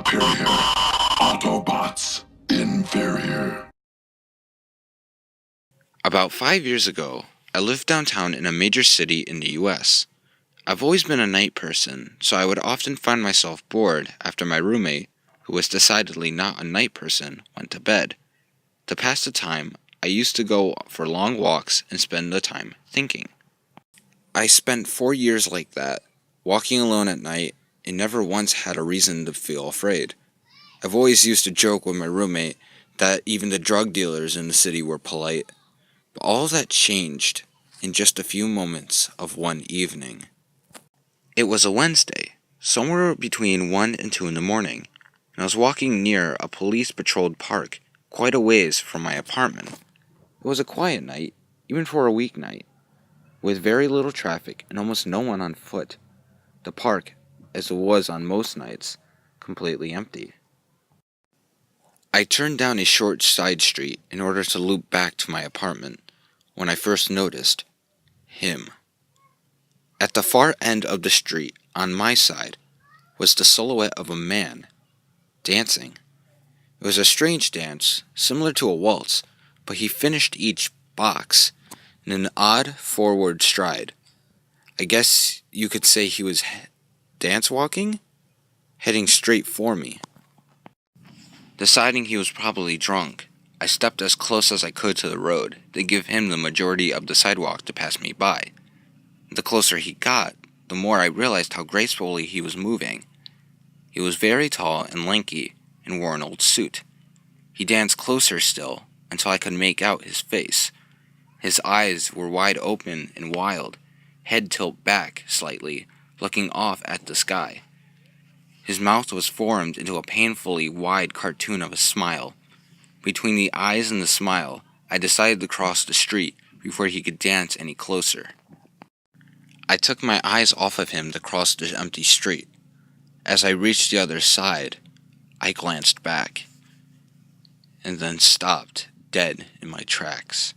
superior. Autobots inferior. About 5 years ago, I lived downtown in a major city in the US. I've always been a night person, so I would often find myself bored after my roommate, who was decidedly not a night person, went to bed. To pass the time, I used to go for long walks and spend the time thinking. I spent 4 years like that, walking alone at night, and never once had a reason to feel afraid. I've always used to joke with my roommate that even the drug dealers in the city were polite. But all that changed in just a few moments of one evening. It was a Wednesday, somewhere between 1 and 2 in the morning, and I was walking near a police-patrolled park, quite a ways from my apartment. It was a quiet night, even for a weeknight, with very little traffic and almost no one on foot. The park, as it was on most nights, completely empty. I turned down a short side street in order to loop back to my apartment, when I first noticed him. At the far end of the street, on my side, was the silhouette of a man, dancing. It was a strange dance, similar to a waltz, but he finished each box in an odd forward stride. I guess you could say he was dance walking, heading straight for me. Deciding he was probably drunk, I stepped as close as I could to the road to give him the majority of the sidewalk to pass me by. The closer he got, the more I realized how gracefully he was moving. He was very tall and lanky and wore an old suit. He danced closer still until I could make out his face. His eyes were wide open and wild, head tilt back slightly, looking off at the sky. His mouth was formed into a painfully wide cartoon of a smile. Between the eyes and the smile, I decided to cross the street before he could dance any closer. I took my eyes off of him to cross the empty street. As I reached the other side, I glanced back, and then stopped dead in my tracks.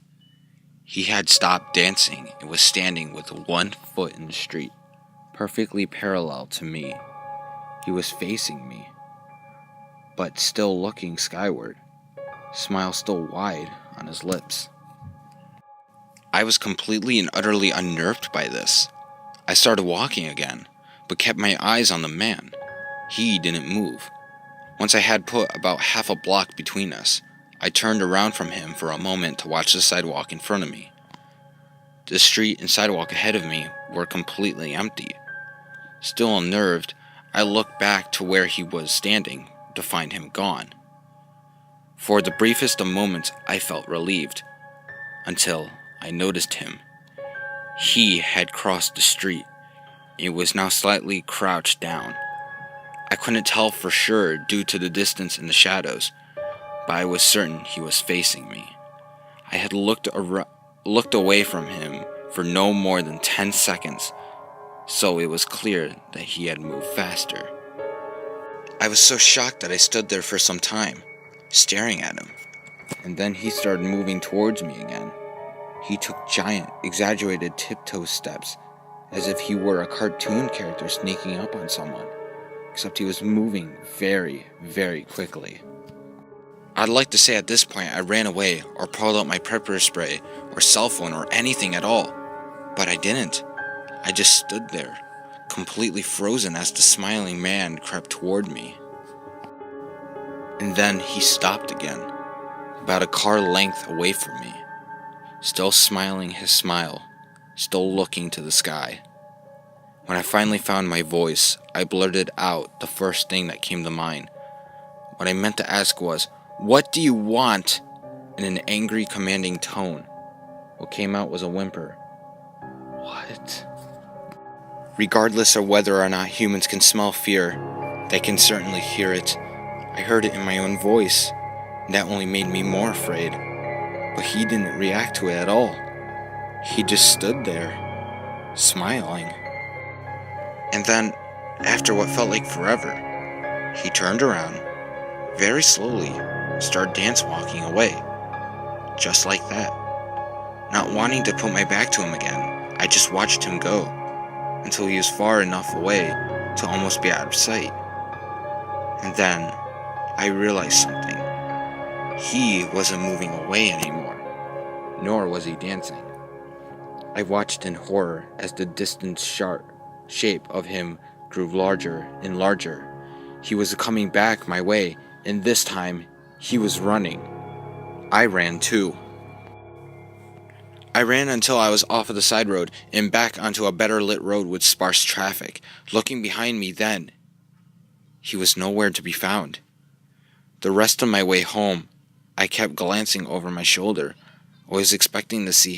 He had stopped dancing and was standing with one foot in the street, perfectly parallel to me. He was facing me, but still looking skyward, smile still wide on his lips. I was completely and utterly unnerved by this. I started walking again, but kept my eyes on the man. He didn't move. Once I had put about half a block between us, I turned around from him for a moment to watch the sidewalk in front of me. The street and sidewalk ahead of me were completely empty. Still unnerved, I looked back to where he was standing to find him gone. For the briefest of moments, I felt relieved, until I noticed him. He had crossed the street and was now slightly crouched down. I couldn't tell for sure due to the distance and the shadows, but I was certain he was facing me. I had looked away from him for no more than 10 seconds, so it was clear that he had moved faster. I was so shocked that I stood there for some time, staring at him, and then he started moving towards me again. He took giant, exaggerated tiptoe steps, as if he were a cartoon character sneaking up on someone, except he was moving very, very quickly. I'd like to say at this point I ran away or pulled out my pepper spray or cell phone or anything at all, but I didn't. I just stood there, completely frozen as the smiling man crept toward me. And then he stopped again, about a car length away from me, still smiling his smile, still looking to the sky. When I finally found my voice, I blurted out the first thing that came to mind. What I meant to ask was, "What do you want?" in an angry, commanding tone. What came out was a whimper. What? Regardless of whether or not humans can smell fear, they can certainly hear it. I heard it in my own voice, and that only made me more afraid. But he didn't react to it at all. He just stood there, smiling. And then, after what felt like forever, he turned around, very slowly, started dance walking away. Just like that. Not wanting to put my back to him again, I just watched him go, until he was far enough away to almost be out of sight. And then I realized something. He wasn't moving away anymore, nor was he dancing. I watched in horror as the distant sharp shape of him grew larger and larger. He was coming back my way, and this time he was running. I ran too. I ran until I was off of the side road and back onto a better lit road with sparse traffic. Looking behind me then, he was nowhere to be found. The rest of my way home, I kept glancing over my shoulder. I was expecting to see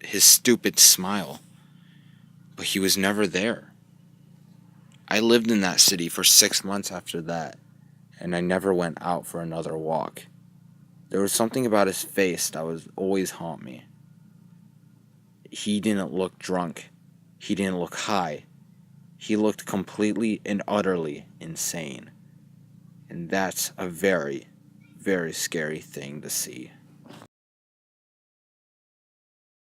his stupid smile, but he was never there. I lived in that city for 6 months after that, and I never went out for another walk. There was something about his face that would always haunt me. He didn't look drunk. He didn't look high. He looked completely and utterly insane. And that's a very, very scary thing to see.